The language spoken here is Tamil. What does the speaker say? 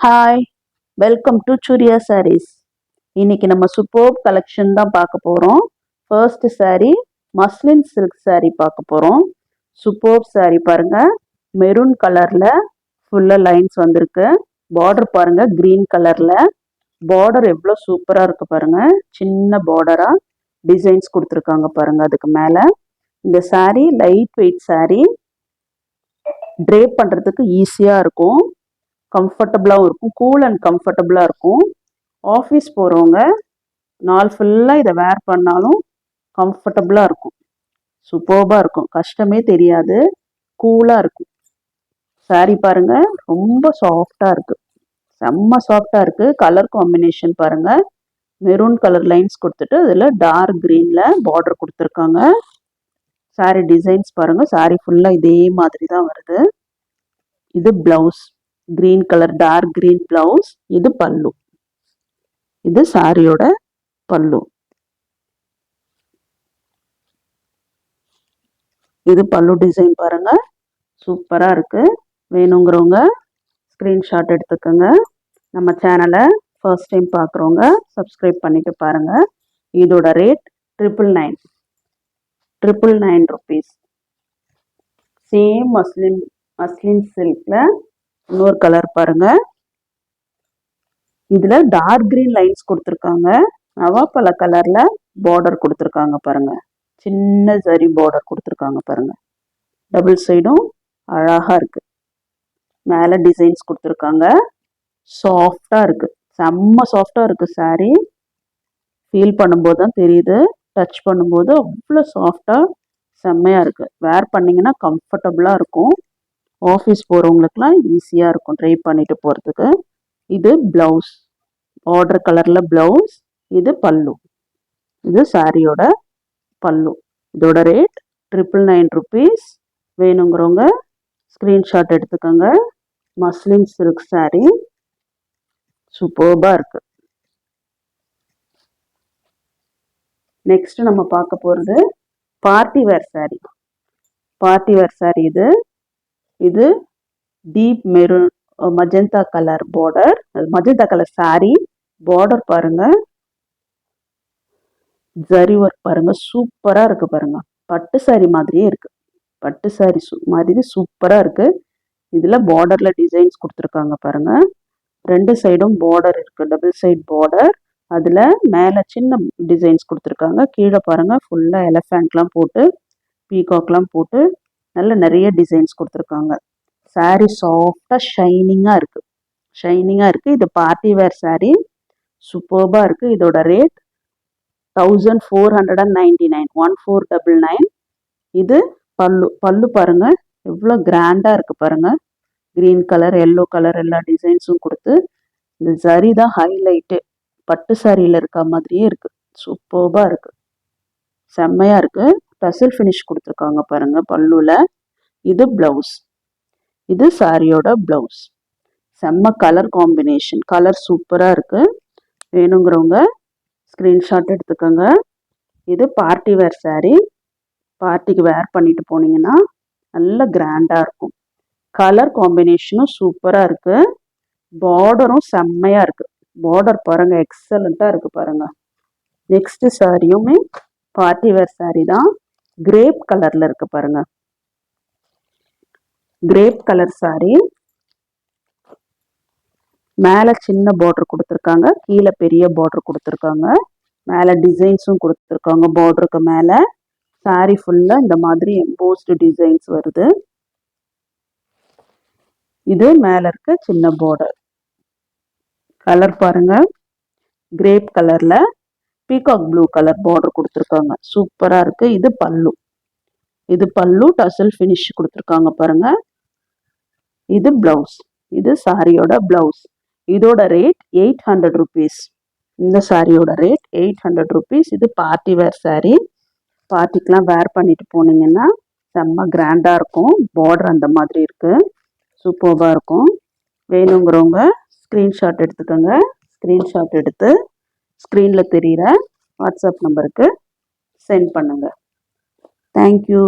Hi, welcome to Surya sarees. இன்னைக்கு நம்ம சூப்பர் கலெக்ஷன் தான் பார்க்க போகிறோம். First saree muslin silk saree பார்க்க போகிறோம். சூப்பர் சாரீ பாருங்க, மெரூன் கலரில் ஃபுல்லாக லைன்ஸ் வந்திருக்கு. பார்டர் பாருங்க, க்ரீன் கலரில். பார்டர் எவ்வளோ சூப்பராக இருக்குது பாருங்க. சின்ன பார்டராக டிசைன்ஸ் கொடுத்துருக்காங்க பாருங்க. அதுக்கு மேலே இந்த sari light weight sari, drape பண்ணுறதுக்கு ஈஸியாக இருக்கும், கம்ஃபர்டபுளாகவும் இருக்கும், கூல் அண்ட் கம்ஃபர்டபுளாக இருக்கும். ஆஃபீஸ் போகிறவங்க நாள் ஃபுல்லாக இதை வேர் பண்ணாலும் கம்ஃபர்டபுளாக இருக்கும், சூப்பர்பாக இருக்கும், கஷ்டமே தெரியாது, கூலாக இருக்கும். சாரீ பாருங்கள், ரொம்ப சாஃப்டாக இருக்குது, செம்ம சாஃப்டாக இருக்குது. கலர் காம்பினேஷன் பாருங்கள், மெரூன் கலர் லைன்ஸ் கொடுத்துட்டு அதில் டார்க் க்ரீனில் பார்டர் கொடுத்துருக்காங்க. சாரீ டிசைன்ஸ் பாருங்கள், சாரீ ஃபுல்லாக இதே மாதிரி தான் வருது. இது blouse, green colour dark green blouse. இது பல்லு, இது சாரியோட பல்லு. இது பல்லு டிசைன் பாருங்க, சூப்பரா இருக்கு. வேணுங்கிறவங்க ஸ்கிரீன்ஷாட் எடுத்துக்கோங்க. நம்ம சேனலை ஃபர்ஸ்ட் டைம் பார்க்குறவங்க சப்ஸ்கிரைப் பண்ணிட்டு பாருங்க. இதோட ரேட் 999 rupees. சேம் மஸ்லின் சில்க்ல இன்னொரு கலர் பாருங்க. இதுல டார்க் கிரீன் லைன்ஸ் கொடுத்துருக்காங்க, நவாப்பழ கலர்ல பார்டர் கொடுத்துருக்காங்க பாருங்க. சின்ன ஜரி பார்டர் கொடுத்துருக்காங்க பாருங்க. டபுள் சைடும் அழகா இருக்கு. மேல டிசைன்ஸ் கொடுத்துருக்காங்க. சாஃப்டா இருக்கு, செம்ம சாஃப்டா இருக்கு சாரி. ஃபீல் பண்ணும்போது தான் தெரியுது, டச் பண்ணும்போது அவ்வளோ சாஃப்டா செம்மையா இருக்கு. வேர் பண்ணீங்கன்னா கம்ஃபர்டபுளா இருக்கும். ஆஃபீஸ் போகிறவங்களுக்குலாம் ஈஸியாக இருக்கும் ட்ரை பண்ணிட்டு போகிறதுக்கு. இது ப்ளவுஸ், பார்டர் கலரில் ப்ளவுஸ். இது பல்லு, இது சாரியோட பல்லு. இதோட ரேட் 999 rupees. வேணுங்கிறவங்க ஸ்க்ரீன்ஷாட் எடுத்துக்கோங்க. மஸ்லின் சில்க் சாரி சூப்பர்பாக இருக்கு. நெக்ஸ்ட் நம்ம பார்க்க போகிறது party wear sari. Party wear sari இது deep maroon magenta colour border, magenta colour sari. Border பாருங்க, ஜரி ஒர்க் பாருங்க, சூப்பரா இருக்கு பாருங்க. பட்டு சாரி மாதிரியே இருக்கு, பட்டு சாரி மாதிரி சூப்பரா இருக்கு. இதுல பார்டர்ல டிசைன்ஸ் கொடுத்துருக்காங்க பாருங்க. ரெண்டு சைடும் பார்டர் இருக்கு, டபுள் சைட் பார்டர். அதுல மேல சின்ன டிசைன்ஸ் கொடுத்துருக்காங்க. கீழே பாருங்க ஃபுல்லா எலஃபேண்ட்லாம் போட்டு, பீகாக்லாம் போட்டு நல்ல நிறைய டிசைன்ஸ் கொடுத்துருக்காங்க. சாரி சாஃப்டா ஷைனிங்காக இருக்கு, ஷைனிங்காக இருக்கு. இது பார்ட்டி வேர் சாரி, சூப்பர்பா இருக்கு. இதோட ரேட் 1499, 1499. இது பல்லு, பல்லு பாருங்க எவ்வளோ கிராண்டா இருக்கு பாருங்க. கிரீன் கலர், எல்லோ கலர் எல்லா டிசைன்ஸும் கொடுத்து, இந்த ஜரி தான் ஹைலைட்டு. பட்டு சாரியில் இருக்க மாதிரியே இருக்கு, சூப்பர்பா இருக்கு, செம்மையா இருக்கு. டசில் ஃபினிஷ் கொடுத்துருக்காங்க பாருங்க பல்லுல. இது பிளவுஸ், இது சாரியோட பிளவுஸ். செம்ம கலர் காம்பினேஷன், கலர் சூப்பரா இருக்கு. வேணுங்கிறவங்க ஸ்கிரீன்ஷாட் எடுத்துக்கோங்க. இது பார்ட்டி வேர் சாரி, பார்ட்டிக்கு வேர் பண்ணிட்டு போனீங்கன்னா நல்ல கிராண்டா இருக்கும். கலர் காம்பினேஷனும் சூப்பரா இருக்கு. பார்டரும் செம்மையா இருக்கு. பார்டர் பாருங்க, எக்ஸலண்டா இருக்கு பாருங்க. நெக்ஸ்ட் சாரியுமே பார்ட்டி வேர் சாரி தான், கிரேப் கலர்ல இருக்கு பாருங்க. கிரேப் கலர் சாரி, மேல சின்ன பார்டர் கொடுத்துருக்காங்க, கீழே பெரிய பார்டர் கொடுத்துருக்காங்க. மேல டிசைன்ஸும் கொடுத்துருக்காங்க பார்டருக்கு மேல. சாரி ஃபுல்லா இந்த மாதிரி எம்போஸ்டு டிசைன்ஸ் வருது. இது மேல இருக்க சின்ன பார்டர். கலர் பாருங்க, கிரேப் கலர்ல பீகாக் ப்ளூ கலர் பார்டர் கொடுத்துருக்காங்க, சூப்பரா இருக்கு. இது பல்லு, இது பல்லு டசல் ஃபினிஷ் கொடுத்துருக்காங்க பாருங்க. இது பிளவுஸ், இது சாரியோட பிளவுஸ். இதோட ரேட் 800 rupees. இந்த சாரியோட ரேட் 800 rupees. இது பார்ட்டி வேர் சாரி, பார்ட்டிக்கெலாம் வேர் பண்ணிட்டு போனீங்கன்னா செம்ம கிராண்டா இருக்கும். பார்டர் அந்த மாதிரி இருக்கு, சூப்பர்பா இருக்கும். வேணுங்கிறவங்க ஸ்க்ரீன்ஷாட் எடுத்துக்கோங்க. ஸ்க்ரீன்ஷாட் எடுத்து ஸ்க்ரீனில் தெரிகிற வாட்ஸ்அப் நம்பருக்கு சென்ட் பண்ணுங்க. தேங்க்யூ.